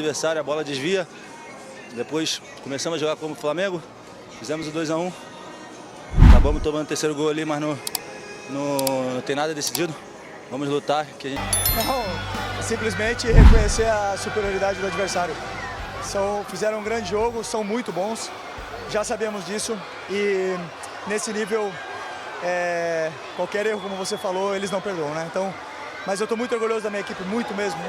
Adversário, a bola desvia, depois começamos a jogar como Flamengo, fizemos o 2-1, acabamos tomando o terceiro gol ali, mas não tem nada decidido, vamos lutar. Que a gente... Não, simplesmente reconhecer a superioridade do adversário. Fizeram um grande jogo, são muito bons, já sabemos disso e nesse nível, qualquer erro, como você falou, eles não perdoam, né? Então, mas eu estou muito orgulhoso da minha equipe, muito mesmo.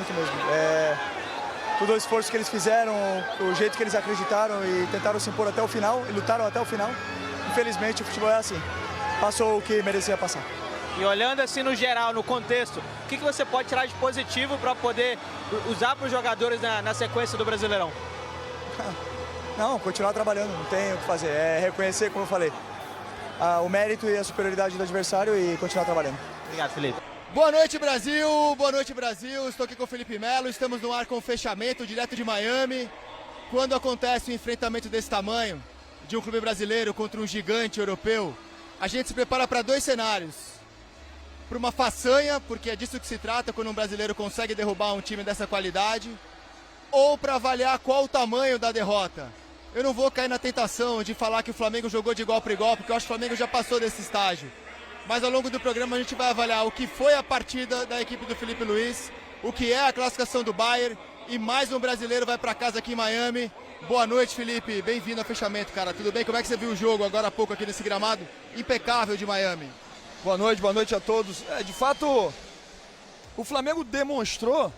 Todo o esforço que eles fizeram, o jeito que eles acreditaram e tentaram se impor até o final, e lutaram até o final. Infelizmente o futebol é assim, passou o que merecia passar. E olhando assim no geral, no contexto, o que você pode tirar de positivo para poder usar para os jogadores na sequência do Brasileirão? Não, continuar trabalhando, não tem o que fazer, é reconhecer, como eu falei, o mérito e a superioridade do adversário e continuar trabalhando. Obrigado, Felipe. Boa noite, Brasil! Boa noite, Brasil! Estou aqui com o Felipe Melo, estamos no ar com o fechamento direto de Miami. Quando acontece um enfrentamento desse tamanho, de um clube brasileiro contra um gigante europeu, a gente se prepara para dois cenários. Para uma façanha, porque é disso que se trata quando um brasileiro consegue derrubar um time dessa qualidade, ou para avaliar qual o tamanho da derrota. Eu não vou cair na tentação de falar que o Flamengo jogou de igual para igual, porque eu acho que o Flamengo já passou desse estágio. Mas ao longo do programa a gente vai avaliar o que foi a partida da equipe do Felipe Luiz, o que é a classificação do Bayern e mais um brasileiro vai para casa aqui em Miami. Boa noite, Felipe. Bem-vindo ao fechamento, cara. Tudo bem? Como é que você viu o jogo agora há pouco aqui nesse gramado impecável de Miami? Boa noite a todos. De fato, o Flamengo demonstrou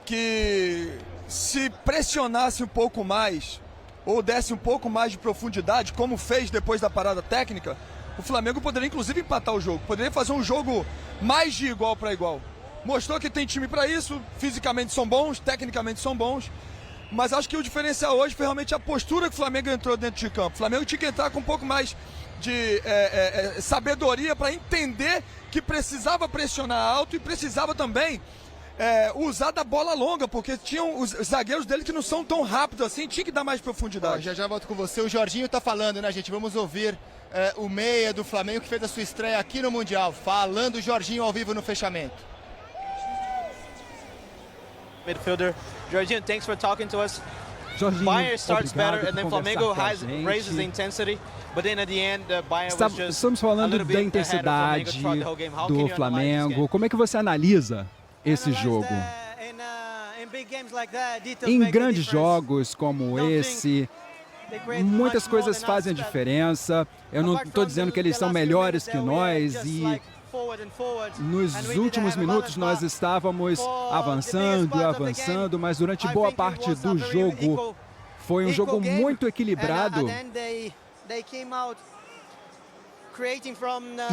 que se pressionasse um pouco mais ou desse um pouco mais de profundidade, como fez depois da parada técnica, o Flamengo poderia inclusive empatar o jogo, poderia fazer um jogo mais de igual para igual. Mostrou que tem time para isso, fisicamente são bons, tecnicamente são bons, mas acho que o diferencial hoje foi realmente a postura que o Flamengo entrou dentro de campo. O Flamengo tinha que entrar com um pouco mais de sabedoria para entender que precisava pressionar alto e precisava também usar da bola longa, porque tinham os zagueiros dele que não são tão rápidos assim, tinha que dar mais profundidade. Já volto com você, o Jorginho tá falando, né, gente? Vamos ouvir o meia do Flamengo que fez a sua estreia aqui no Mundial, falando o Jorginho ao vivo no fechamento. Midfielder, Jorginho, thanks for talking to us. Jorginho, Bayern starts better and then Flamengo gente. raises the intensity, but then at the end Bayern was just Estamos falando da intensidade do Flamengo. Como é que você analisa esse jogo? Em grandes jogos como esse, muitas coisas fazem a diferença. Eu não estou dizendo que eles são melhores que nós e nos últimos minutos nós estávamos avançando, mas durante boa parte do jogo foi um jogo muito equilibrado.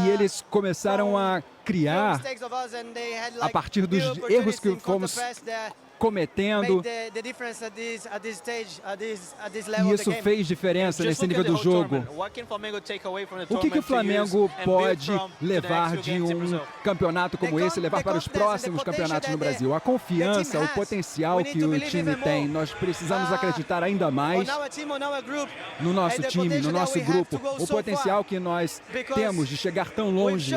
E eles começaram a criar a partir dos erros que fomos cometendo, e isso fez diferença nesse nível do jogo. O que o Flamengo pode levar de um campeonato como esse, levar para os próximos campeonatos no Brasil? A confiança, o potencial que o time tem. Nós precisamos acreditar ainda mais no nosso time, no nosso grupo, o potencial que nós temos de chegar tão longe,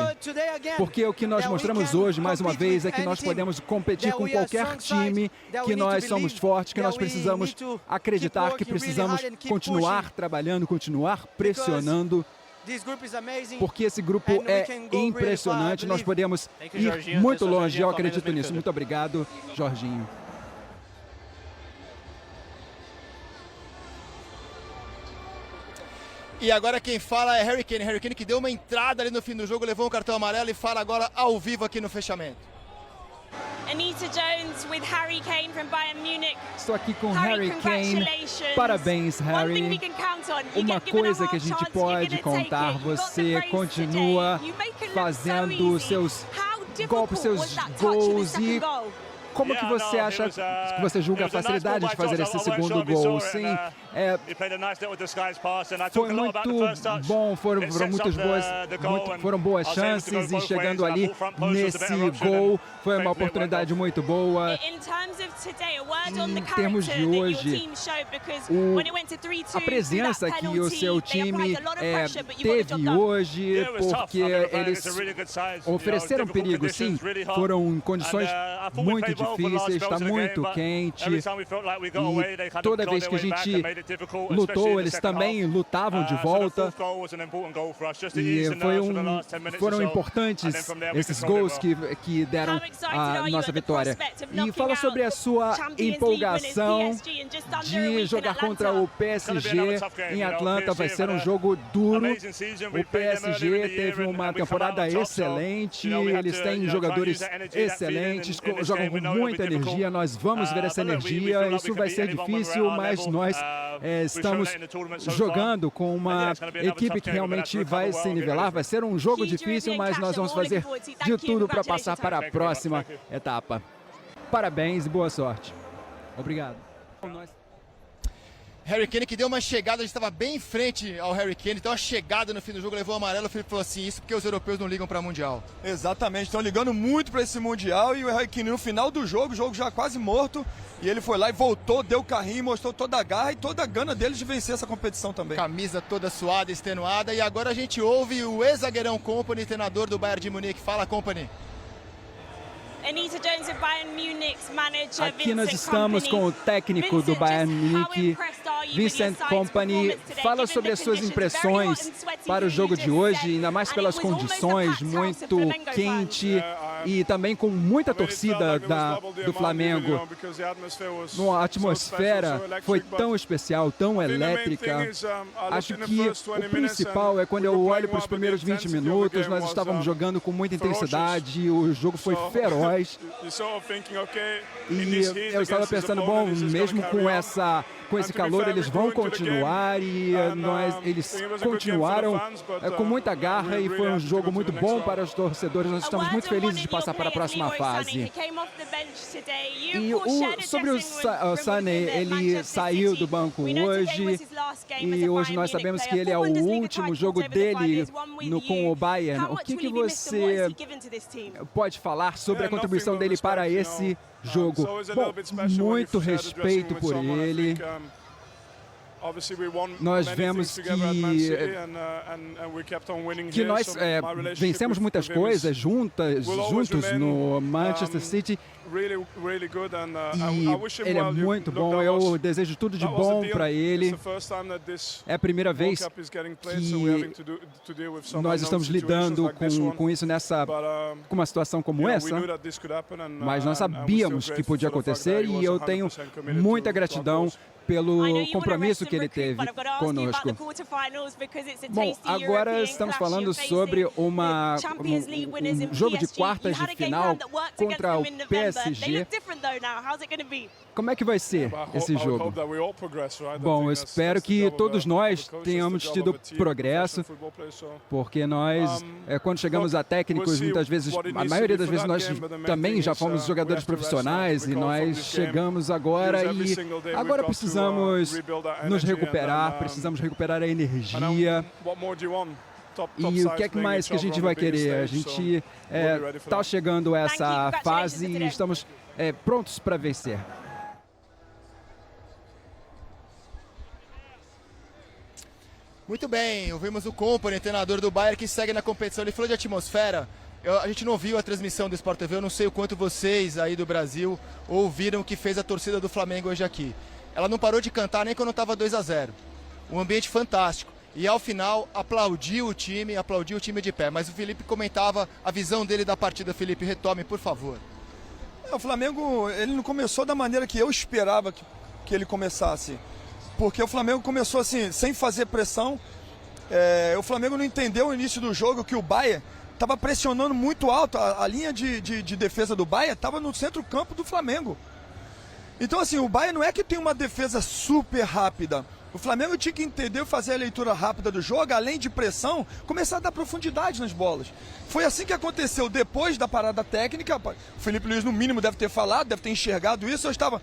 porque o que nós mostramos hoje, mais uma vez, é que nós podemos competir com qualquer time, que nós somos fortes, que nós precisamos acreditar, que precisamos continuar trabalhando, continuar pressionando, porque esse grupo é impressionante, nós podemos ir muito longe, eu acredito nisso. Muito obrigado, Jorginho. E agora quem fala é Harry Kane que deu uma entrada ali no fim do jogo, levou um cartão amarelo e fala agora ao vivo aqui no fechamento. Anita Jones with Harry Kane from Bayern Munich. Estou aqui com Harry Kane. Parabéns, Harry. Uma coisa que a gente pode contar, você continua fazendo seus golpes, seus gols, e como que você acha, que você julga a facilidade de fazer esse segundo gol? Sim, Foi muito bom, foram boas chances e chegando ali nesse gol foi uma oportunidade muito boa. Em termos de hoje, a presença que o seu time teve hoje, porque eles ofereceram perigo, sim, foram em condições muito difíceis, está muito quente e toda vez que a gente lutou, eles também lutavam de volta e foram importantes esses gols que deram a nossa vitória. E fala sobre a sua empolgação de jogar contra o PSG em Atlanta. Vai ser um jogo duro. O PSG teve uma temporada excelente, eles têm jogadores excelentes, jogam com muita energia. Nós vamos ver essa energia. Isso vai ser difícil, mas nós estamos jogando com uma equipe que realmente vai se nivelar. Vai ser um jogo difícil, mas nós vamos fazer de tudo para passar para a próxima etapa. Parabéns e boa sorte. Obrigado. Harry Kane que deu uma chegada, a gente estava bem em frente ao Harry Kane, então a chegada no fim do jogo levou o amarelo. O Felipe falou assim, isso porque os europeus não ligam para Mundial. Exatamente, estão ligando muito para esse Mundial e o Harry Kane no final do jogo, o jogo já quase morto, e ele foi lá e voltou, deu o carrinho, mostrou toda a garra e toda a gana dele de vencer essa competição também. Camisa toda suada, extenuada, e agora a gente ouve o ex-zagueirão Kompany, treinador do Bayern de Munique. Fala, Kompany. Aqui nós estamos com o técnico do Bayern Munique, Vincent Kompany. Fala sobre as suas impressões para o jogo de hoje, ainda mais pelas condições, muito quente e também com muita torcida do Flamengo. A atmosfera foi tão especial, tão elétrica. Acho que o principal é quando eu olho para os primeiros 20 minutos, nós estávamos jogando com muita intensidade, o jogo foi feroz. E eu estava pensando, bom, mesmo com esse calor, eles vão continuar e eles continuaram com muita garra e foi um jogo muito bom para os torcedores. Nós estamos muito felizes de passar para a próxima fase. E sobre o Sané, ele saiu do banco hoje e hoje nós sabemos que ele é o último jogo dele com o Bayern. O que você pode falar sobre a contribuição dele para esse jogo? Bom, muito respeito por ele. Nós vemos que nós vencemos muitas coisas juntos no Manchester City. E ele é muito bom, eu desejo tudo de bom para ele. É a primeira vez que nós estamos lidando com isso com uma situação como essa, mas nós sabíamos que podia acontecer e eu tenho muita gratidão pelo compromisso que ele teve conosco. Bom, agora estamos falando sobre um jogo de quartas de final contra o PSG. Como é que vai ser esse jogo? Bom, eu espero que todos nós tenhamos tido progresso, porque nós, quando chegamos a técnicos, muitas vezes, a maioria das vezes nós também já fomos jogadores profissionais e nós chegamos agora e agora precisamos nos recuperar, precisamos recuperar a energia. E o que é que mais que a gente vai querer? A gente está chegando a essa fase e estamos prontos para vencer. Muito bem, ouvimos o Kompany, treinador do Bayern, que segue na competição. Ele falou de atmosfera. A gente não viu a transmissão do Sport TV, eu não sei o quanto vocês aí do Brasil ouviram o que fez a torcida do Flamengo hoje aqui. Ela não parou de cantar nem quando estava 2-0. Um ambiente fantástico. E ao final aplaudiu o time de pé. Mas o Felipe comentava a visão dele da partida. Felipe, retome, por favor. O Flamengo, ele não começou da maneira que eu esperava que ele começasse. Porque o Flamengo começou assim, sem fazer pressão. O Flamengo não entendeu no início do jogo que o Bayern estava pressionando muito alto. A linha de defesa do Bayern estava no centro-campo do Flamengo. Então assim, o Bayern não é que tem uma defesa super rápida. O Flamengo tinha que entender, fazer a leitura rápida do jogo, além de pressão, começar a dar profundidade nas bolas. Foi assim que aconteceu depois da parada técnica. O Felipe Luiz, no mínimo, deve ter falado, deve ter enxergado isso. Eu estava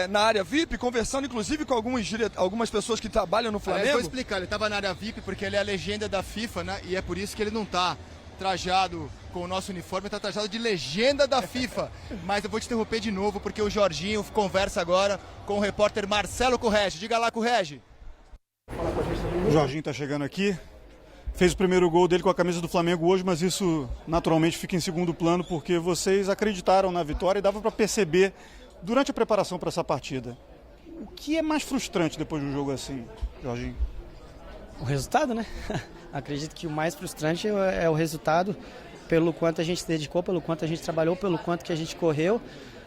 na área VIP, conversando inclusive com algumas pessoas que trabalham no Flamengo. Eu vou explicar, ele estava na área VIP porque ele é a legenda da FIFA, né? E é por isso que ele não está trajado com o nosso uniforme, está trajado de legenda da FIFA. Mas eu vou te interromper de novo porque o Jorginho conversa agora com o repórter Marcelo Correge. Diga lá, Correge. O Jorginho está chegando aqui, fez o primeiro gol dele com a camisa do Flamengo hoje, mas isso naturalmente fica em segundo plano porque vocês acreditaram na vitória e dava para perceber durante a preparação para essa partida. O que é mais frustrante depois de um jogo assim, Jorginho? O resultado, né? Acredito que o mais frustrante é o resultado, pelo quanto a gente se dedicou, pelo quanto a gente trabalhou, pelo quanto que a gente correu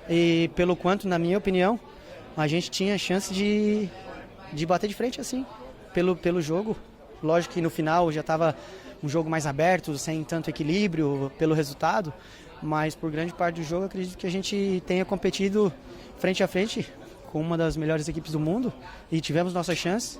e pelo quanto, na minha opinião, a gente tinha chance de bater de frente assim, pelo jogo. Lógico que no final já estava um jogo mais aberto, sem tanto equilíbrio pelo resultado, mas por grande parte do jogo acredito que a gente tenha competido frente a frente com uma das melhores equipes do mundo e tivemos nossa chance.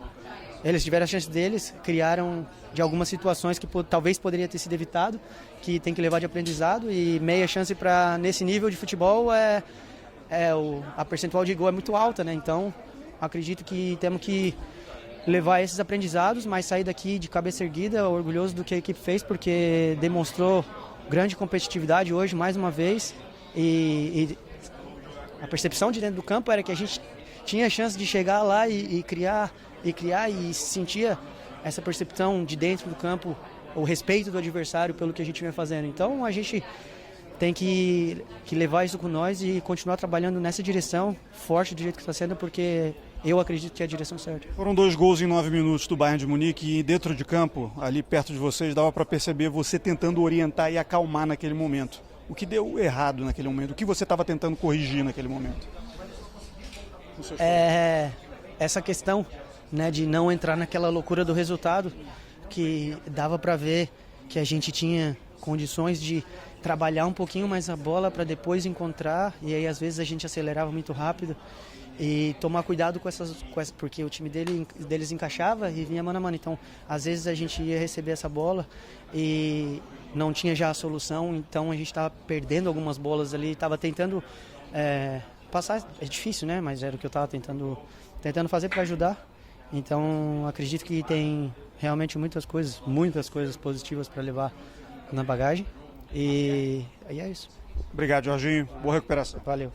Eles tiveram a chance deles, criaram de algumas situações que talvez poderia ter sido evitado, que tem que levar de aprendizado, e meia chance para nesse nível de futebol a percentual de gol é muito alta, né? Então acredito que temos que levar esses aprendizados, mas sair daqui de cabeça erguida, orgulhoso do que a equipe fez, porque demonstrou grande competitividade hoje mais uma vez, e a percepção de dentro do campo era que a gente tinha a chance de chegar lá e criar e sentia essa percepção de dentro do campo, o respeito do adversário pelo que a gente vem fazendo. Então a gente tem que levar isso com nós e continuar trabalhando nessa direção, forte do jeito que está sendo, porque eu acredito que é a direção certa. Foram 2 gols em 9 minutos do Bayern de Munique e dentro de campo, ali perto de vocês, dava para perceber você tentando orientar e acalmar naquele momento. O que deu errado naquele momento? O que você estava tentando corrigir naquele momento? Essa questão, né, de não entrar naquela loucura do resultado, que dava para ver que a gente tinha condições de trabalhar um pouquinho mais a bola para depois encontrar, e aí às vezes a gente acelerava muito rápido, e tomar cuidado com essas porque o time deles encaixava e vinha mano a mano. Então às vezes a gente ia receber essa bola e não tinha já a solução, então a gente estava perdendo algumas bolas ali, estava tentando passar. É difícil, né? Mas era o que eu estava tentando fazer para ajudar. Então acredito que tem realmente muitas coisas positivas para levar na bagagem, e é isso. Obrigado, Jorginho. Boa recuperação. Valeu.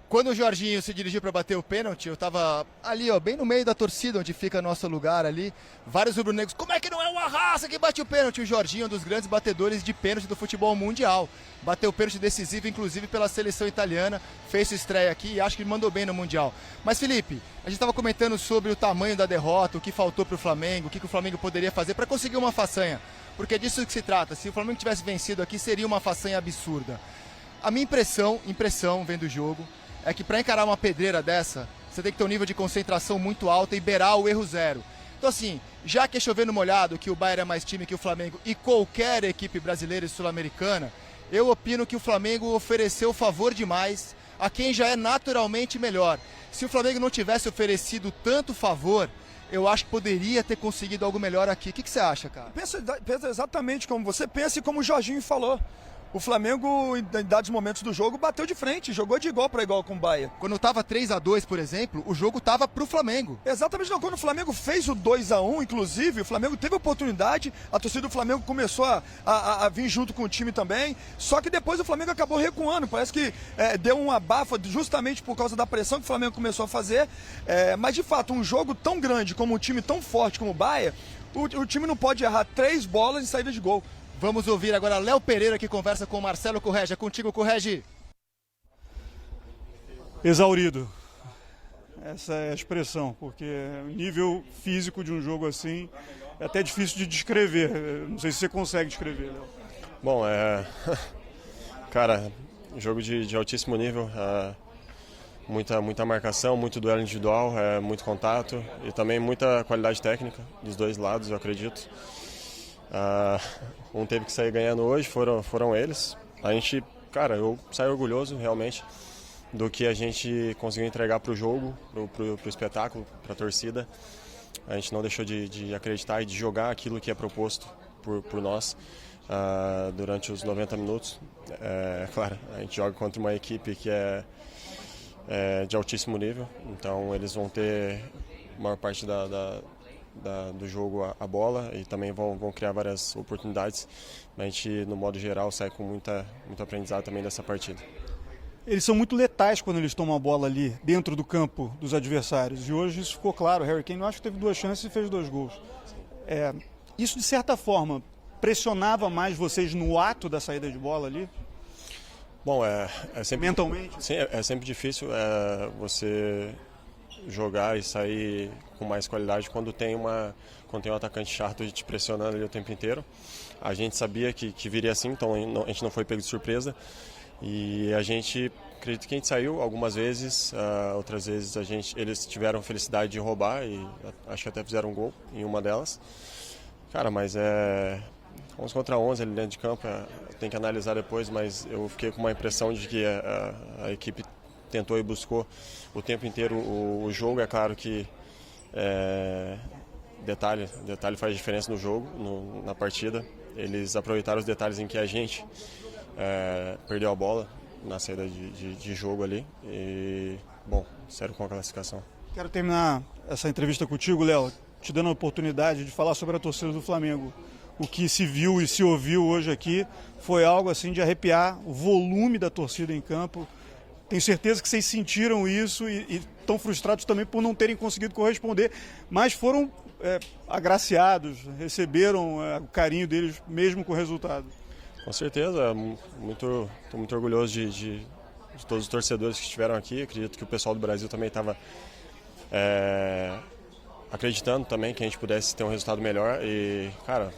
Quando o Jorginho se dirigiu para bater o pênalti, eu estava ali, ó, bem no meio da torcida, onde fica nosso lugar ali. Vários rubro-negros, como é que não é uma raça que bate o pênalti? O Jorginho é um dos grandes batedores de pênalti do futebol mundial. Bateu pênalti decisivo, inclusive, pela seleção italiana. Fez sua estreia aqui e acho que mandou bem no Mundial. Mas, Felipe, a gente estava comentando sobre o tamanho da derrota, o que faltou para o Flamengo, o que o Flamengo poderia fazer para conseguir uma façanha. Porque é disso que se trata. Se o Flamengo tivesse vencido aqui, seria uma façanha absurda. A minha impressão vendo o jogo, é que para encarar uma pedreira dessa, você tem que ter um nível de concentração muito alto e beirar o erro zero. Então assim, já que é chover no molhado, que o Bayern é mais time que o Flamengo e qualquer equipe brasileira e sul-americana, eu opino que o Flamengo ofereceu favor demais a quem já é naturalmente melhor. Se o Flamengo não tivesse oferecido tanto favor, eu acho que poderia ter conseguido algo melhor aqui. O que você acha, cara? Pensa exatamente como você pensa e como o Jorginho falou. O Flamengo, em dados momentos do jogo, bateu de frente, jogou de igual para igual com o Bayern. Quando estava 3-2, por exemplo, o jogo estava pro Flamengo. Exatamente, não. Quando o Flamengo fez o 2-1, inclusive, o Flamengo teve oportunidade, a torcida do Flamengo começou a vir junto com o time também, só que depois o Flamengo acabou recuando, parece que deu um abafa justamente por causa da pressão que o Flamengo começou a fazer, mas de fato, um jogo tão grande, como um time tão forte como o Bayern, o time não pode errar 3 bolas em saída de gol. Vamos ouvir agora Léo Pereira, que conversa com o Marcelo Correge. É contigo, Correge. Exaurido. Essa é a expressão, porque o nível físico de um jogo assim é até difícil de descrever. Não sei se você consegue descrever, Léo. Bom, cara, jogo de altíssimo nível. Muita marcação, muito duelo individual, muito contato e também muita qualidade técnica dos dois lados, eu acredito. Um teve que sair ganhando hoje, foram eles. A gente, cara, eu saio orgulhoso realmente do que a gente conseguiu entregar para o jogo, pro espetáculo, para a torcida. A gente não deixou de acreditar e de jogar aquilo que é proposto por nós durante os 90 minutos. Claro, a gente joga contra uma equipe que é de altíssimo nível, então eles vão ter a maior parte do jogo a bola e também vão criar várias oportunidades. A gente, no modo geral, sai com muito aprendizado também dessa partida. Eles são muito letais quando eles tomam a bola ali, dentro do campo dos adversários. E hoje isso ficou claro. O Harry Kane, eu acho que teve 2 chances e fez 2 gols. Isso, de certa forma, pressionava mais vocês no ato da saída de bola ali? Bom, sempre... Mentalmente? Sim, é sempre difícil você jogar e sair com mais qualidade quando tem um atacante chato te pressionando ali o tempo inteiro. A gente sabia que viria assim, então a gente não foi pego de surpresa. E acredito que a gente saiu algumas vezes, outras vezes eles tiveram felicidade de roubar e acho que até fizeram um gol em uma delas. Cara, mas 11 contra 11 ali dentro de campo, tem que analisar depois, mas eu fiquei com uma impressão de que a equipe tentou e buscou o tempo inteiro o jogo. É claro que detalhe faz diferença no jogo, na partida. Eles aproveitaram os detalhes em que a gente perdeu a bola na saída de jogo ali e, bom, sério com a classificação. Quero terminar essa entrevista contigo, Léo, te dando a oportunidade de falar sobre a torcida do Flamengo. O que se viu e se ouviu hoje aqui foi algo assim de arrepiar, o volume da torcida em campo. Tenho certeza que vocês sentiram isso e estão frustrados também por não terem conseguido corresponder, mas foram agraciados, receberam o carinho deles mesmo com o resultado. Com certeza, estou muito orgulhoso de todos os torcedores que estiveram aqui. Acredito que o pessoal do Brasil também estava acreditando também que a gente pudesse ter um resultado melhor e, cara,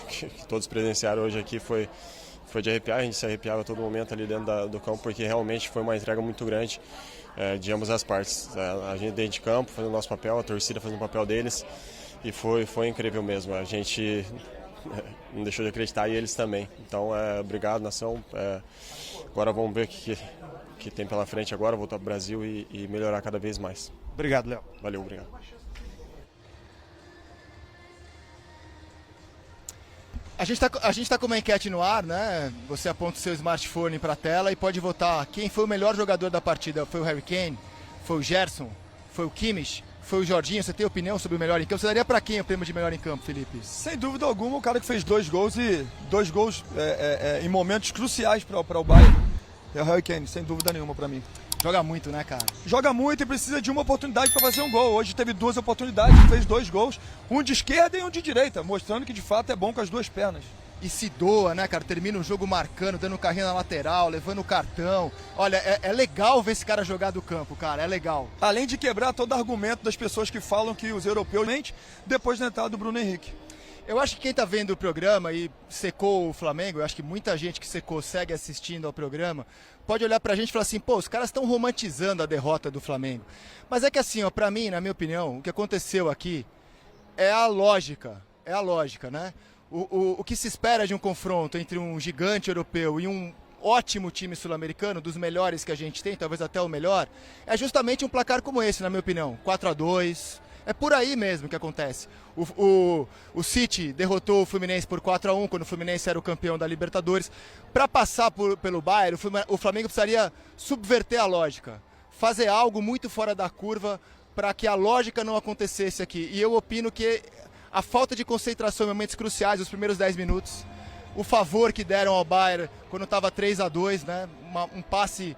que todos presenciaram hoje aqui foi de arrepiar. A gente se arrepiava a todo momento ali dentro do campo, porque realmente foi uma entrega muito grande de ambas as partes. A gente dentro de campo fazendo o nosso papel, a torcida fazendo o papel deles e foi incrível mesmo. A gente não deixou de acreditar e eles também. Então, obrigado, nação. Agora vamos ver o que tem pela frente agora, voltar para o Brasil e melhorar cada vez mais. Obrigado, Léo. Valeu, obrigado. A gente tá com uma enquete no ar, né? Você aponta o seu smartphone para a tela e pode votar quem foi o melhor jogador da partida. Foi o Harry Kane? Foi o Gerson? Foi o Kimmich? Foi o Jorginho? Você tem opinião sobre o melhor em campo? Você daria para quem o prêmio de melhor em campo, Felipe? Sem dúvida alguma, o cara que fez 2 gols e 2 gols em momentos cruciais para o Bayern. É o Harry Kane, sem dúvida nenhuma para mim. Joga muito, né, cara? Joga muito e precisa de uma oportunidade para fazer um gol. Hoje teve 2 oportunidades, fez 2 gols, um de esquerda e um de direita, mostrando que de fato é bom com as 2 pernas. E se doa, né, cara? Termina o jogo marcando, dando um carrinho na lateral, levando o cartão. Olha, é legal ver esse cara jogar do campo, cara, é legal. Além de quebrar todo argumento das pessoas que falam que os europeus mente depois da entrada do Bruno Henrique. Eu acho que quem tá vendo o programa e secou o Flamengo, eu acho que muita gente que secou segue assistindo ao programa, pode olhar pra gente e falar assim, pô, os caras estão romantizando a derrota do Flamengo. Mas é que assim, ó, pra mim, na minha opinião, o que aconteceu aqui é a lógica, né? O que se espera de um confronto entre um gigante europeu e um ótimo time sul-americano, dos melhores que a gente tem, talvez até o melhor, é justamente um placar como esse, na minha opinião, 4-2. É por aí mesmo que acontece. O City derrotou o Fluminense por 4-1, quando o Fluminense era o campeão da Libertadores. Para passar pelo Bayern, o Flamengo precisaria subverter a lógica, fazer algo muito fora da curva para que a lógica não acontecesse aqui. E eu opino que a falta de concentração em momentos cruciais, os primeiros 10 minutos, o favor que deram ao Bayern quando estava 3-2, né? Um passe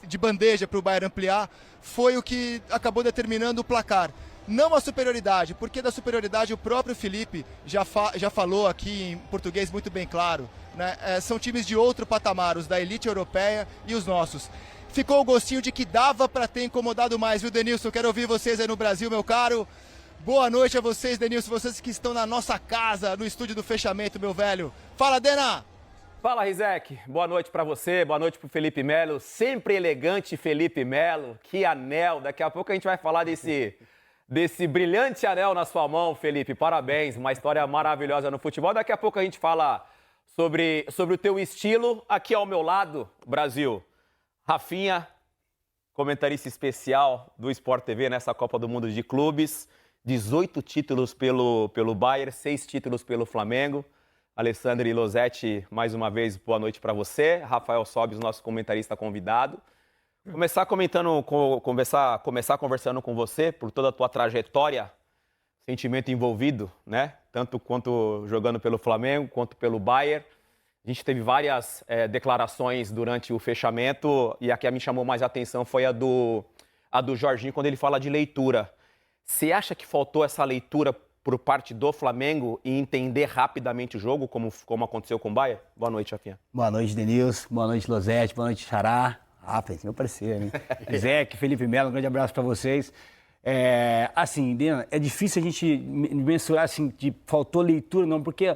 de bandeja para o Bayern ampliar, foi o que acabou determinando o placar. Não a superioridade, porque da superioridade o próprio Felipe já falou aqui em português muito bem claro, né? São times de outro patamar, os da elite europeia e os nossos. Ficou o gostinho de que dava para ter incomodado mais, viu, Denilson? Quero ouvir vocês aí no Brasil, meu caro. Boa noite a vocês, Denilson, vocês que estão na nossa casa, no estúdio do fechamento, meu velho. Fala, Dena! Fala, Rizek. Boa noite pra você, boa noite pro Felipe Melo. Sempre elegante Felipe Melo. Que anel. Daqui a pouco a gente vai falar desse brilhante anel na sua mão, Felipe. Parabéns, uma história maravilhosa no futebol. Daqui a pouco a gente fala sobre o teu estilo. Aqui ao meu lado, Brasil, Rafinha, comentarista especial do Sport TV nessa Copa do Mundo de Clubes. 18 títulos pelo Bayern, 6 títulos pelo Flamengo. Alessandro Losetti, mais uma vez, boa noite para você. Rafael Sobis, nosso comentarista convidado. Começar conversando com você por toda a tua trajetória, sentimento envolvido, né? Tanto quanto jogando pelo Flamengo, quanto pelo Bayern. A gente teve várias declarações durante o fechamento e a que me chamou mais a atenção foi a do Jorginho, quando ele fala de leitura. Você acha que faltou essa leitura por parte do Flamengo e entender rapidamente o jogo, como aconteceu com o Bayern? Boa noite, Rafinha. Boa noite, Denilson. Boa noite, Losetti. Boa noite, Xará. Rafa, meu parceiro, hein? Zeque, Felipe Melo, um grande abraço para vocês. Assim, é difícil a gente mensurar assim, de faltou leitura, não, porque,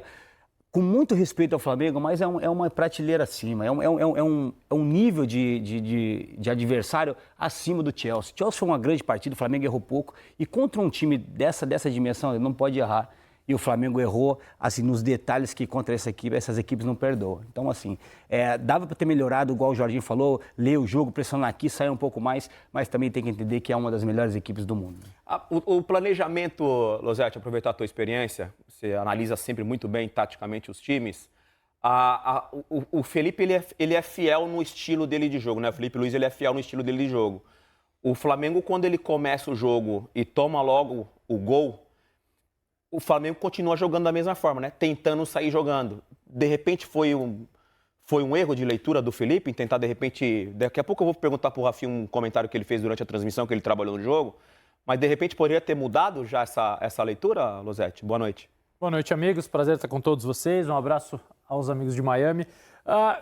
com muito respeito ao Flamengo, mas é uma prateleira acima, é um nível de adversário acima do Chelsea. O Chelsea foi uma grande partida, o Flamengo errou pouco, e contra um time dessa dimensão, ele não pode errar. E o Flamengo errou, assim, nos detalhes que contra essas equipes não perdoam. Então, assim, dava para ter melhorado, igual o Jorginho falou, ler o jogo, pressionar aqui, sair um pouco mais, mas também tem que entender que é uma das melhores equipes do mundo. O planejamento, Losetti, aproveitar a tua experiência, você analisa sempre muito bem taticamente os times. O Felipe, ele é fiel no estilo dele de jogo, né? O Felipe Luiz, ele é fiel no estilo dele de jogo. O Flamengo, quando ele começa o jogo e toma logo o gol, o Flamengo continua jogando da mesma forma, né? Tentando sair jogando. De repente foi um erro de leitura do Felipe em tentar, de repente... Daqui a pouco eu vou perguntar para o Rafinha um comentário que ele fez durante a transmissão, que ele trabalhou no jogo. Mas, de repente, poderia ter mudado já essa leitura, Losetti? Boa noite. Boa noite, amigos. Prazer estar com todos vocês. Um abraço aos amigos de Miami.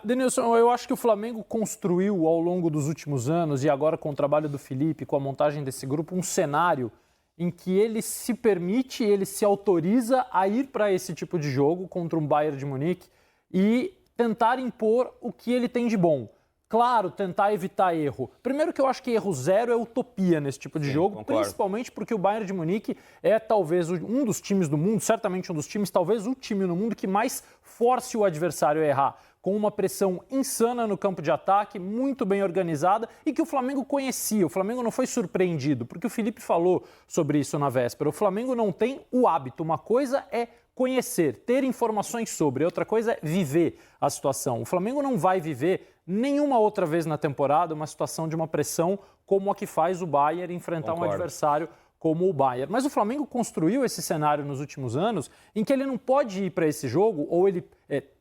Denilson, eu acho que o Flamengo construiu ao longo dos últimos anos, e agora com o trabalho do Felipe, com a montagem desse grupo, um cenário em que ele se permite, ele se autoriza a ir para esse tipo de jogo contra um Bayern de Munique e tentar impor o que ele tem de bom. Claro, tentar evitar erro. Primeiro que eu acho que erro zero é utopia nesse tipo de jogo, concordo. Principalmente porque o Bayern de Munique é talvez um dos times do mundo, certamente um dos times, talvez o time no mundo que mais force o adversário a errar, com uma pressão insana no campo de ataque, muito bem organizada e que o Flamengo conhecia. O Flamengo não foi surpreendido, porque o Felipe falou sobre isso na véspera. O Flamengo não tem o hábito. Uma coisa é conhecer, ter informações sobre, outra coisa é viver a situação. O Flamengo não vai viver nenhuma outra vez na temporada uma situação de uma pressão como a que faz o Bayern enfrentar um adversário como o Bayern. Mas o Flamengo construiu esse cenário nos últimos anos em que ele não pode ir para esse jogo, ou ele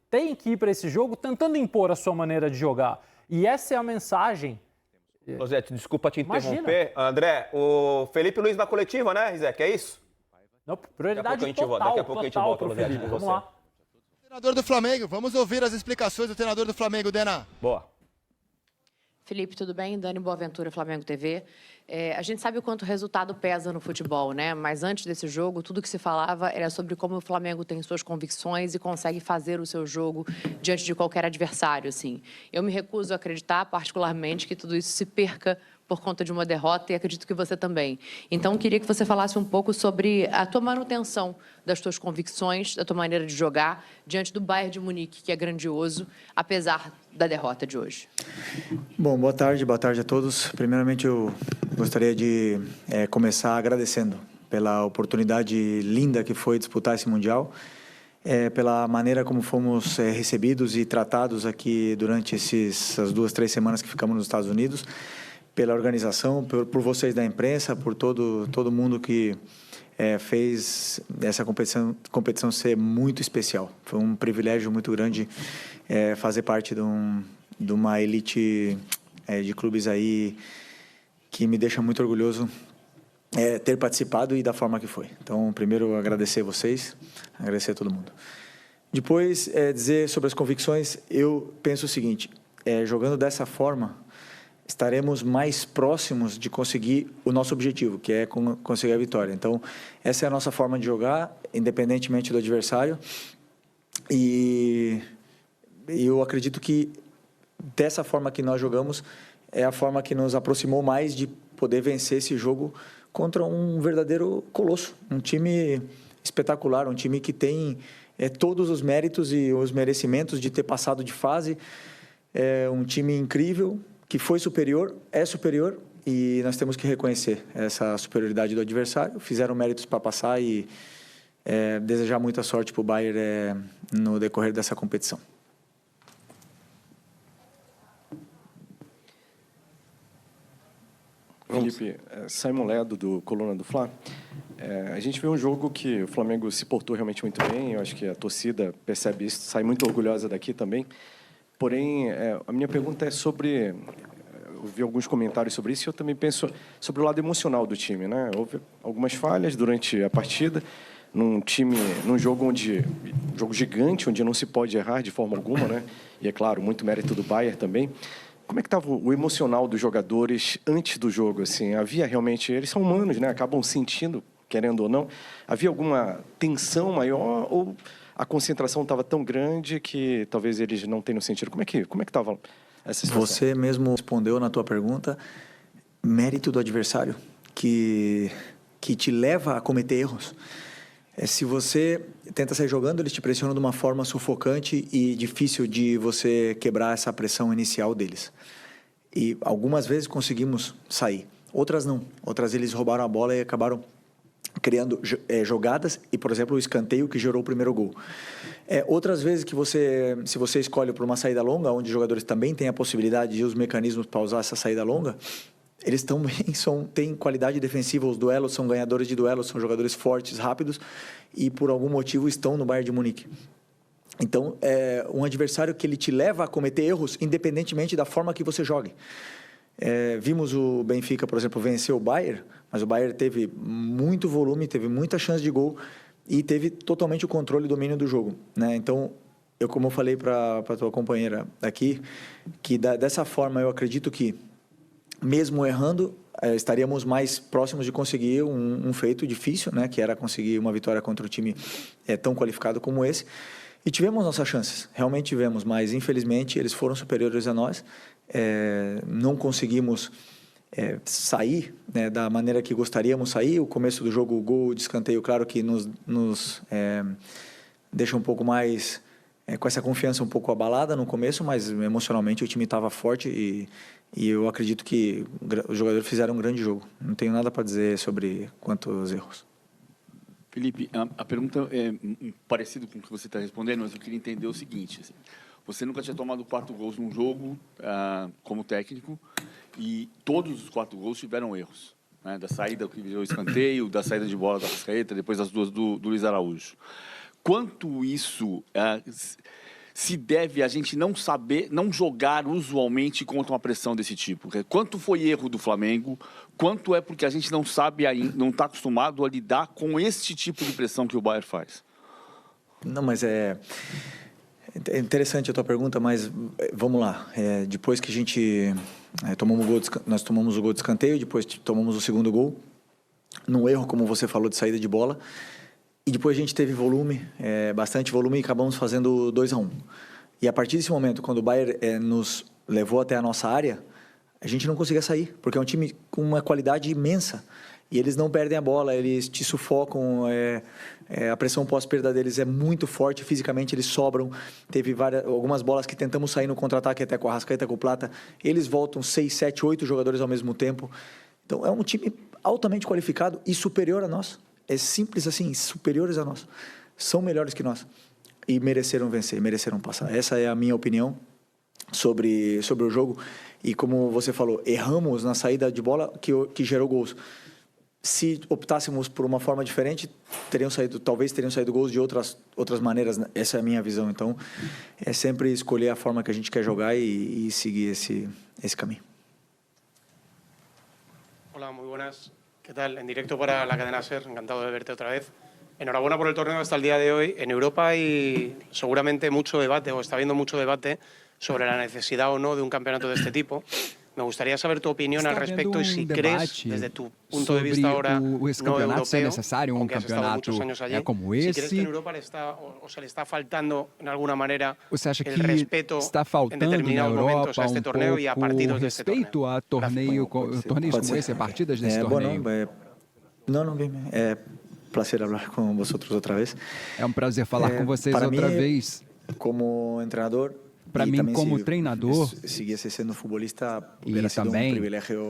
tem que ir para esse jogo tentando impor a sua maneira de jogar. E essa é a mensagem. Losetti, desculpa te interromper. André, o Felipe Luiz na coletiva, né, Rizek? É isso? Não, prioridade daqui a pouco a gente volta, Losetti, com você. Vamos lá. Treinador do Flamengo, vamos ouvir as explicações do treinador do Flamengo, Dena. Boa. Felipe, tudo bem? Dani Boaventura, Flamengo TV. A gente sabe o quanto o resultado pesa no futebol, né? Mas antes desse jogo, tudo que se falava era sobre como o Flamengo tem suas convicções e consegue fazer o seu jogo diante de qualquer adversário, assim. Eu me recuso a acreditar, particularmente, que tudo isso se perca por conta de uma derrota, e acredito que você também. Então, queria que você falasse um pouco sobre a tua manutenção das tuas convicções, da tua maneira de jogar, diante do Bayern de Munique, que é grandioso, apesar da derrota de hoje. Bom, boa tarde a todos. Primeiramente, eu gostaria de começar agradecendo pela oportunidade linda que foi disputar esse Mundial, pela maneira como fomos recebidos e tratados aqui durante essas 2-3 semanas que ficamos nos Estados Unidos, pela organização, por vocês da imprensa, por todo mundo que fez essa competição ser muito especial. Foi um privilégio muito grande fazer parte de uma elite de clubes aí que me deixa muito orgulhoso ter participado e da forma que foi. Então, primeiro, agradecer a vocês, agradecer a todo mundo. Depois, dizer sobre as convicções, eu penso o seguinte, jogando dessa forma, estaremos mais próximos de conseguir o nosso objetivo, que é conseguir a vitória. Então, essa é a nossa forma de jogar, independentemente do adversário. E eu acredito que dessa forma que nós jogamos é a forma que nos aproximou mais de poder vencer esse jogo contra um verdadeiro colosso, um time espetacular, um time que tem todos os méritos e os merecimentos de ter passado de fase, um time incrível, que foi superior, é superior e nós temos que reconhecer essa superioridade do adversário. Fizeram méritos para passar e desejar muita sorte para o Bayern no decorrer dessa competição. Felipe, Simon Ledo, do Coluna do Fla. A gente viu um jogo que o Flamengo se portou realmente muito bem, eu acho que a torcida percebe isso, sai muito orgulhosa daqui também. Porém, a minha pergunta é sobre... Eu vi alguns comentários sobre isso e eu também penso sobre o lado emocional do time, né? Houve algumas falhas durante a partida, num jogo gigante, onde não se pode errar de forma alguma, né? E é claro, muito mérito do Bayern também. Como é que estava o emocional dos jogadores antes do jogo? Assim, havia realmente... Eles são humanos, né? Acabam sentindo, querendo ou não. Havia alguma tensão maior ou a concentração estava tão grande que talvez eles não tenham sentido? Como é que estava essa situação? Você mesmo respondeu na tua pergunta, mérito do adversário, que te leva a cometer erros. Se você tenta sair jogando, eles te pressionam de uma forma sufocante e difícil de você quebrar essa pressão inicial deles. E algumas vezes conseguimos sair, outras não. Outras eles roubaram a bola e acabaram criando jogadas e, por exemplo, o escanteio que gerou o primeiro gol. Outras vezes que se você escolhe por uma saída longa, onde os jogadores também têm a possibilidade e os mecanismos para usar essa saída longa, eles também têm qualidade defensiva, os duelos são ganhadores de duelos, são jogadores fortes, rápidos e por algum motivo estão no Bayern de Munique. Então, é um adversário que ele te leva a cometer erros independentemente da forma que você jogue. Vimos o Benfica, por exemplo, vencer o Bayern, mas o Bayern teve muito volume, teve muita chance de gol e teve totalmente o controle e domínio do jogo, né? Então, como eu falei para a tua companheira aqui, que dessa forma eu acredito que mesmo errando, estaríamos mais próximos de conseguir um feito difícil, né? Que era conseguir uma vitória contra um time tão qualificado como esse. E tivemos nossas chances, realmente tivemos, mas infelizmente eles foram superiores a nós. Não conseguimos sair, né, da maneira que gostaríamos sair. O começo do jogo, o gol de escanteio, claro que nos deixa um pouco mais... com essa confiança um pouco abalada no começo, mas emocionalmente o time estava forte e eu acredito que os jogadores fizeram um grande jogo. Não tenho nada para dizer sobre quantos erros. Felipe, a pergunta é parecida com o que você está respondendo, mas eu queria entender o seguinte. Assim, você nunca tinha tomado 4 gols num jogo como técnico e todos os 4 gols tiveram erros. Né? Da saída que virou escanteio, da saída de bola da Arrascaeta, depois das duas do Luiz Araújo. Quanto isso se deve a gente não saber, não jogar usualmente contra uma pressão desse tipo? Quanto foi erro do Flamengo? Quanto é porque a gente não sabe ainda, não está acostumado a lidar com esse tipo de pressão que o Bayern faz? Não, mas é interessante a tua pergunta, mas vamos lá. Depois que a gente nós tomamos o gol de escanteio, depois tomamos o segundo gol, num erro, como você falou, de saída de bola. E depois a gente teve volume, bastante volume, e acabamos fazendo 2-1. E a partir desse momento, quando o Bayern nos levou até a nossa área, a gente não conseguia sair, porque é um time com uma qualidade imensa. E eles não perdem a bola, eles te sufocam, a pressão pós-perda deles é muito forte, fisicamente eles sobram. Teve algumas bolas que tentamos sair no contra-ataque, até com a Arrascaeta, com o Plata. Eles voltam 6, 7, 8 jogadores ao mesmo tempo. Então é um time altamente qualificado e superior a nós. É simples assim, superiores a nós. São melhores que nós. E mereceram vencer, mereceram passar. Essa é a minha opinião sobre o jogo. E como você falou, erramos na saída de bola que gerou gols. Se optássemos por uma forma diferente, talvez teriam saído gols de outras maneiras. Essa é a minha visão. Então, é sempre escolher a forma que a gente quer jogar e seguir esse caminho. Olá, muy buenas. ¿Qué tal? En directo para la cadena SER, encantado de verte otra vez. Enhorabuena por el torneo hasta el día de hoy. En Europa hay seguramente mucho debate, o está habiendo mucho debate, sobre la necesidad o no de un campeonato de este tipo. Me gustaría saber tu opinión al respecto y si crees, desde tu punto de vista ahora no europeo, necessário aunque has estado muchos años allí, como si esse. crees que en Europa se le está faltando, en alguna manera, Você acha el que respeto está en faltando na determinados momentos Europa a este torneo y a partidos de este respeito torneo? a torneios como esse, a partidas desse torneio? Não, bem. É prazer falar com vocês outra vez. É prazer falar com vocês outra vez. Como treinador, para mim, como treinador, e também,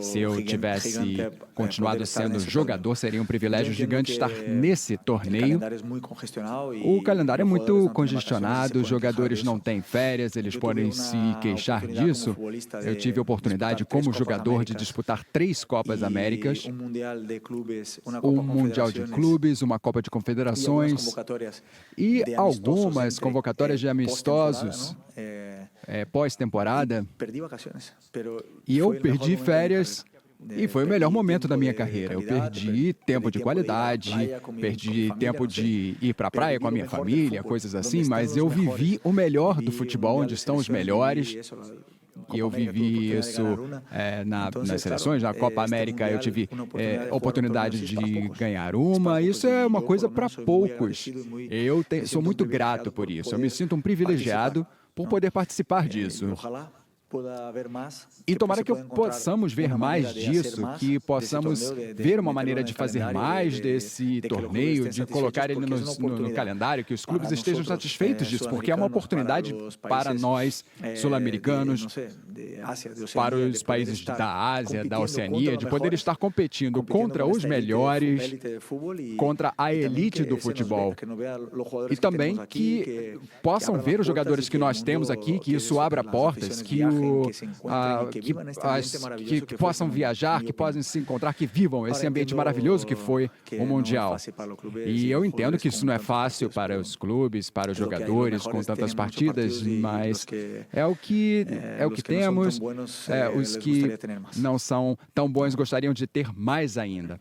se eu tivesse continuado sendo jogador, seria um privilégio gigante estar nesse torneio. O calendário é muito congestionado, os jogadores não têm férias, eles podem se queixar disso. Eu tive a oportunidade, como jogador, de disputar 3 Copas Américas, um Mundial de Clubes, uma Copa de Confederações e algumas convocatórias de amistosos pós-temporada. E eu perdi férias e foi o melhor momento da minha carreira. Eu perdi tempo de qualidade, perdi tempo de ir para a praia com a minha família, coisas assim, mas eu vivi o melhor do futebol, onde estão os melhores. E eu vivi isso nas seleções, na Copa América eu tive oportunidade de ganhar uma. Isso é uma coisa para poucos. Eu sou muito grato por isso. Eu me sinto um privilegiado por poder participar disso. E tomara que possamos ver mais disso, que possamos ver uma maneira de fazer mais desse torneio, de colocar ele no calendário, que os clubes estejam satisfeitos disso, porque é uma oportunidade para nós, sul-americanos, para os países da Ásia, da Oceania, de poder estar competindo contra os melhores, contra a elite do futebol. E também que possam ver os jogadores que nós temos aqui, que isso abra portas, que possam viajar, que possam se encontrar, que vivam esse ambiente maravilhoso que foi o Mundial. E eu entendo que isso não é fácil para os clubes, para os jogadores, com tantas partidas, mas é o que temos. Os que não são tão bons gostariam de ter mais ainda.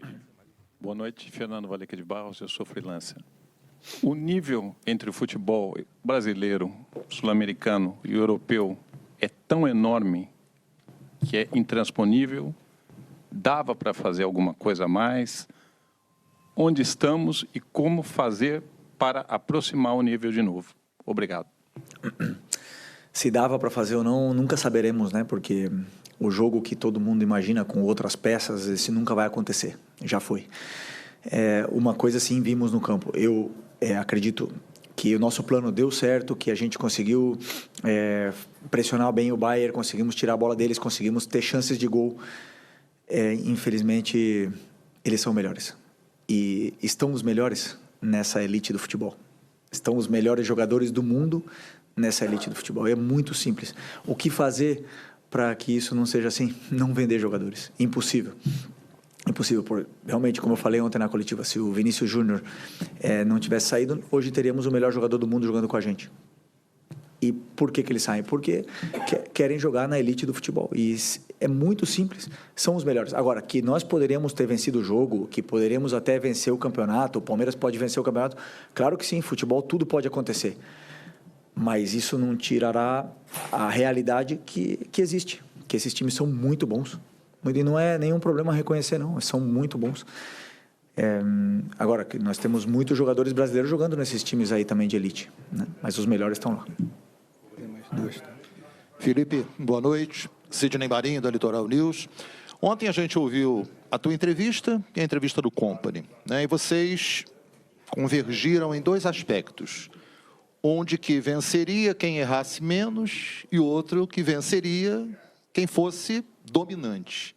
Boa noite, Fernando Valeca de Barros, eu sou freelancer. O nível entre o futebol brasileiro, sul-americano e europeu é tão enorme que é intransponível. Dava para fazer alguma coisa a mais? Onde estamos e como fazer para aproximar o nível de novo? Obrigado. Se dava para fazer ou não, nunca saberemos, né? Porque o jogo que todo mundo imagina com outras peças, esse nunca vai acontecer. Já foi. Uma coisa sim vimos no campo. Eu acredito que o nosso plano deu certo, que a gente conseguiu pressionar bem o Bayern, conseguimos tirar a bola deles, conseguimos ter chances de gol. Infelizmente, eles são melhores. E estão os melhores nessa elite do futebol. Estão os melhores jogadores do mundo nessa elite do futebol. É muito simples. O que fazer para que isso não seja assim? Não vender jogadores. Impossível. Impossível. Realmente, como eu falei ontem na coletiva, se o Vinícius Júnior não tivesse saído, hoje teríamos o melhor jogador do mundo jogando com a gente. E por que eles saem? Porque querem jogar na elite do futebol. E é muito simples. São os melhores. Agora, que nós poderíamos ter vencido o jogo, que poderíamos até vencer o campeonato, o Palmeiras pode vencer o campeonato, claro que sim, futebol tudo pode acontecer. Mas isso não tirará a realidade que existe. Que esses times são muito bons. E não é nenhum problema reconhecer, não. São muito bons. Agora, nós temos muitos jogadores brasileiros jogando nesses times aí também de elite, né? Mas os melhores estão lá. Felipe, boa noite. Sidney Marinho, da Litoral News. Ontem a gente ouviu a tua entrevista e a entrevista do Company, né? E vocês convergiram em 2 aspectos. Onde que venceria quem errasse menos e outro que venceria quem fosse dominante.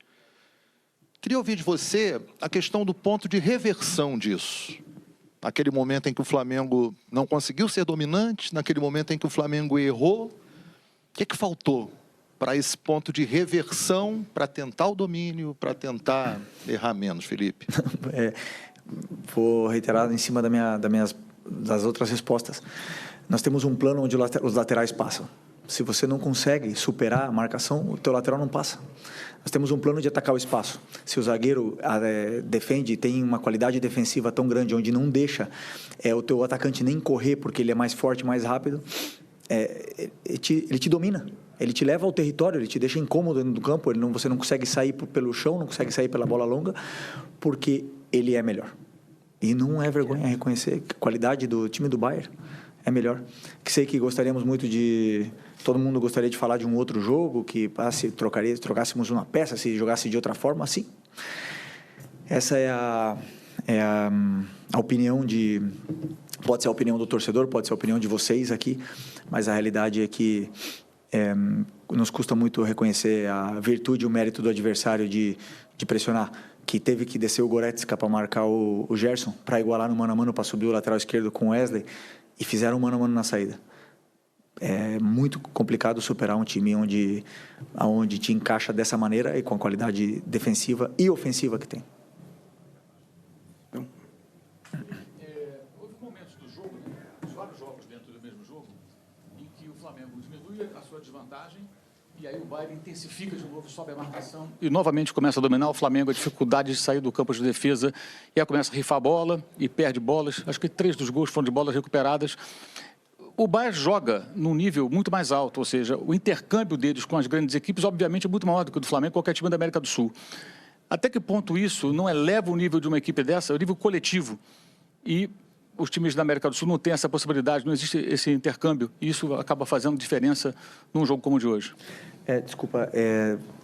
Queria ouvir de você a questão do ponto de reversão disso. Naquele momento em que o Flamengo não conseguiu ser dominante, naquele momento em que o Flamengo errou, o que faltou para esse ponto de reversão, para tentar o domínio, para tentar errar menos, Felipe? Vou reiterar em cima das outras respostas. Nós temos um plano onde os laterais passam. Se você não consegue superar a marcação, o teu lateral não passa. Nós temos um plano de atacar o espaço. Se o zagueiro defende, tem uma qualidade defensiva tão grande, onde não deixa o teu atacante nem correr, porque ele é mais forte, mais rápido, ele te domina. Ele te leva ao território, ele te deixa incômodo dentro do campo, você não consegue sair pelo chão, não consegue sair pela bola longa, porque ele é melhor. E não é vergonha reconhecer a qualidade do time do Bayern. É melhor. Sei que gostaríamos muito de... Todo mundo gostaria de falar de um outro jogo, que se trocássemos uma peça, se jogasse de outra forma, sim. Essa é a opinião de... Pode ser a opinião do torcedor, pode ser a opinião de vocês aqui, mas a realidade é que nos custa muito reconhecer a virtude e o mérito do adversário de pressionar, que teve que descer o Goretzka para marcar o Gerson, para igualar no mano a mano, para subir o lateral esquerdo com o Wesley, e fizeram mano a mano na saída. É muito complicado superar um time onde te encaixa dessa maneira e com a qualidade defensiva e ofensiva que tem. Houve momentos do jogo, vários jogos dentro do mesmo jogo, em que o Flamengo diminui a sua desvantagem e aí o Bayern intensifica de novo, sobe a marcação e novamente começa a dominar o Flamengo, a dificuldade de sair do campo de defesa, e aí começa a rifar a bola e perde bolas. Acho que 3 dos gols foram de bolas recuperadas. O Bayern joga num nível muito mais alto, ou seja, o intercâmbio deles com as grandes equipes, obviamente, é muito maior do que o do Flamengo, qualquer time da América do Sul. Até que ponto isso não eleva o nível de uma equipe dessa, o nível coletivo, e os times da América do Sul não têm essa possibilidade, não existe esse intercâmbio, e isso acaba fazendo diferença num jogo como o de hoje. Desculpa,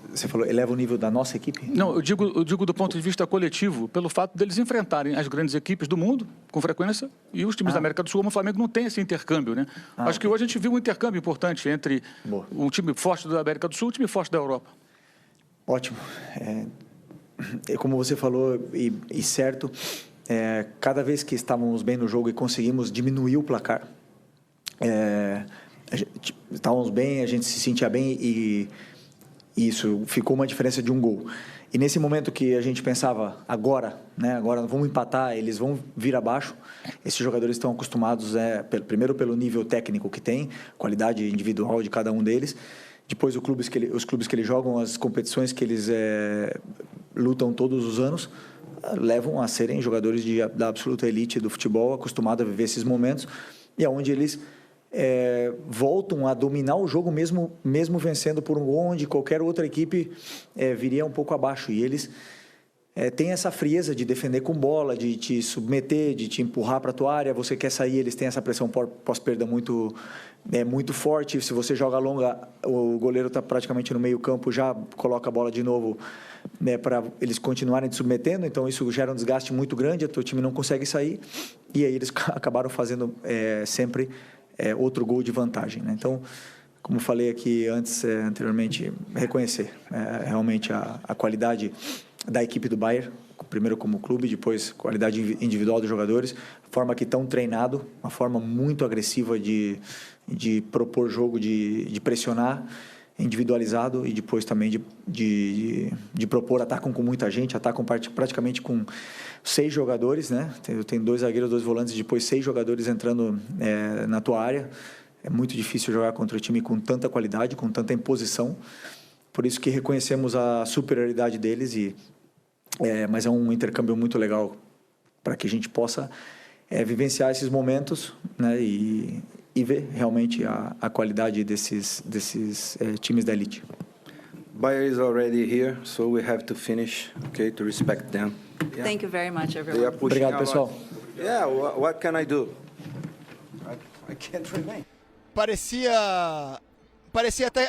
você falou, eleva o nível da nossa equipe? Não, eu digo do ponto de vista coletivo, pelo fato deles enfrentarem as grandes equipes do mundo, com frequência, e os times da América do Sul, como o Flamengo, não tem esse intercâmbio, né? Acho que hoje a gente viu um intercâmbio importante entre um time forte da América do Sul e um time forte da Europa. Ótimo. Como você falou, e certo, cada vez que estávamos bem no jogo e conseguimos diminuir o placar, estávamos bem, a gente se sentia bem e isso ficou uma diferença de um gol. E nesse momento que a gente pensava, agora vamos empatar, eles vão vir abaixo, esses jogadores estão acostumados, primeiro pelo nível técnico que tem, qualidade individual de cada um deles, depois os clubes que eles jogam, as competições que eles lutam todos os anos, levam a serem jogadores da absoluta elite do futebol, acostumados a viver esses momentos, e aonde eles voltam a dominar o jogo mesmo vencendo por um gol, onde qualquer outra equipe viria um pouco abaixo. E eles têm essa frieza de defender com bola, de te submeter, de te empurrar para a tua área. Você quer sair, eles têm essa pressão pós-perda muito forte. Se você joga longa, o goleiro está praticamente no meio campo, já coloca a bola de novo para eles continuarem te submetendo. Então isso gera um desgaste muito grande, o teu time não consegue sair. E aí eles acabaram fazendo sempre outro gol de vantagem, né? Então, como falei aqui anteriormente, reconhecer realmente a qualidade da equipe do Bayern, primeiro como clube, depois qualidade individual dos jogadores, a forma que estão treinados, uma forma muito agressiva de propor jogo, de pressionar, individualizado, e depois também de propor, atacam com muita gente, atacam praticamente com 6 jogadores, né? Tem 2 zagueiros, 2 volantes, depois 6 jogadores entrando na tua área. É muito difícil jogar contra um time com tanta qualidade, com tanta imposição. Por isso que reconhecemos a superioridade deles, mas é um intercâmbio muito legal para que a gente possa vivenciar esses momentos, né? E ver realmente a qualidade desses times da elite. Bayern is already here, so we have to finish, okay, to respect them. Yeah. Thank you very much, everyone. Obrigado, pessoal. Yeah, what can I do? I can't remain. Parecia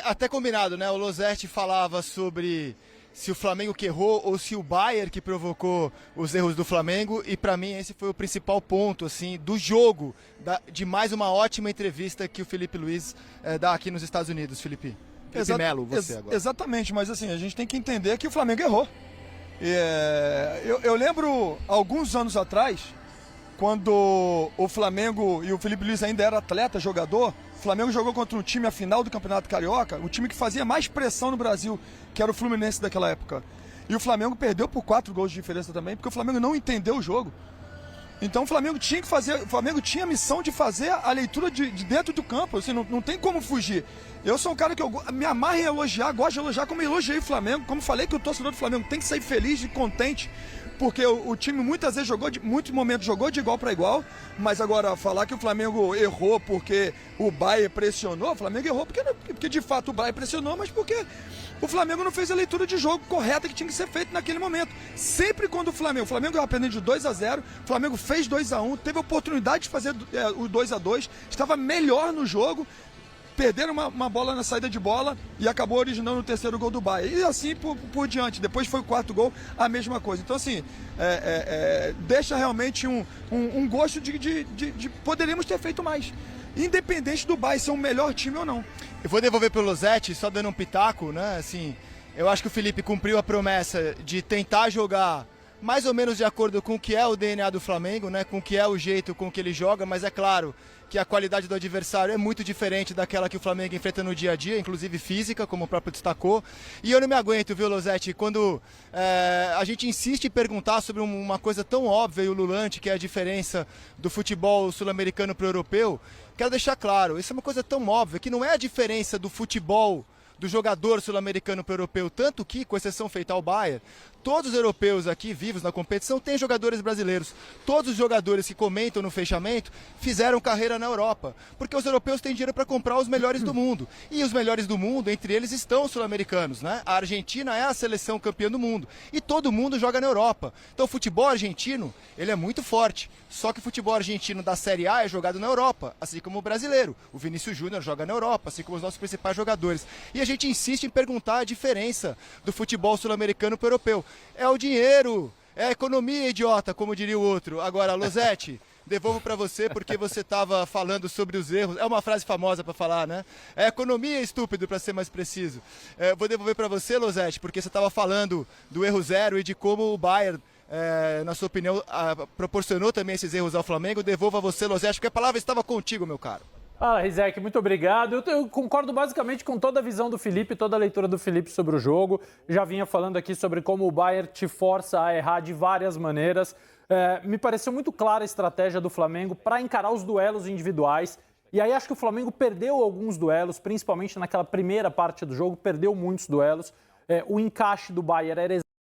até combinado, né? O Losetti falava sobre se o Flamengo que errou ou se o Bayern que provocou os erros do Flamengo, e para mim esse foi o principal ponto assim do jogo, de mais uma ótima entrevista que o Felipe Luiz dá aqui nos Estados Unidos. Felipe Melo, você agora. Exatamente, mas assim, a gente tem que entender que o Flamengo errou. Eu lembro, alguns anos atrás, quando o Flamengo e o Felipe Luiz ainda era atleta, jogador, o Flamengo jogou contra um time, a final do Campeonato Carioca, o time que fazia mais pressão no Brasil, que era o Fluminense daquela época. E o Flamengo perdeu por 4 gols de diferença também, porque o Flamengo não entendeu o jogo. Então o Flamengo tinha que fazer, o Flamengo tinha a missão de fazer a leitura de dentro do campo, assim, não tem como fugir. Eu sou um cara que eu me amarro em elogiar, gosto de elogiar, como eu elogiei o Flamengo, como falei que o torcedor do Flamengo tem que sair feliz e contente, porque o time muitas vezes muitos momentos jogou de igual para igual, mas agora falar que o Flamengo errou porque o Bayern pressionou, o Flamengo errou porque de fato o Bayern pressionou, mas porque o Flamengo não fez a leitura de jogo correta que tinha que ser feita naquele momento. Sempre quando o Flamengo ia perdendo de 2-0, o Flamengo fez 2-1, teve a oportunidade de fazer o 2-2, estava melhor no jogo, perderam uma bola na saída de bola e acabou originando o terceiro gol do Bayern. E assim por diante. Depois foi o 4º gol, a mesma coisa. Então, assim, deixa realmente um gosto de poderíamos ter feito mais. Independente do Bayern ser o melhor time ou não. Eu vou devolver para o Losetti, só dando um pitaco, né? Assim, eu acho que o Felipe cumpriu a promessa de tentar jogar mais ou menos de acordo com o que é o DNA do Flamengo, né? Com o que é o jeito com que ele joga, mas é claro que a qualidade do adversário é muito diferente daquela que o Flamengo enfrenta no dia a dia, inclusive física, como o próprio destacou. E eu não me aguento, viu, Losetti, quando a gente insiste em perguntar sobre uma coisa tão óbvia e ululante, que é a diferença do futebol sul-americano para o europeu. Quero deixar claro, isso é uma coisa tão óbvia, que não é a diferença do futebol do jogador sul-americano para o europeu, tanto que, com exceção feita ao Bayern, todos os europeus aqui vivos na competição têm jogadores brasileiros. Todos os jogadores que comentam no fechamento fizeram carreira na Europa, porque os europeus têm dinheiro para comprar os melhores do mundo. E os melhores do mundo, entre eles, estão os sul-americanos, né? A Argentina é a seleção campeã do mundo e todo mundo joga na Europa. Então o futebol argentino, ele é muito forte. Só que o futebol argentino da Série A é jogado na Europa, assim como o brasileiro. O Vinícius Júnior joga na Europa, assim como os nossos principais jogadores. E a gente insiste em perguntar a diferença do futebol sul-americano para o europeu. É o dinheiro, é a economia, idiota, como diria o outro. Agora, Losetti, devolvo para você porque você estava falando sobre os erros. É uma frase famosa para falar, né? É economia, estúpido, para ser mais preciso. Vou devolver para você, Losetti, porque você estava falando do erro zero e de como o Bayern, na sua opinião, proporcionou também esses erros ao Flamengo. Devolvo a você, Losetti, porque a palavra estava contigo, meu caro. Fala, Rizek, muito obrigado. Eu concordo basicamente com toda a visão do Felipe, toda a leitura do Felipe sobre o jogo. Já vinha falando aqui sobre como o Bayern te força a errar de várias maneiras. Me pareceu muito clara a estratégia do Flamengo para encarar os duelos individuais. E aí acho que o Flamengo perdeu alguns duelos, principalmente naquela primeira parte do jogo, perdeu muitos duelos. O encaixe do Bayern era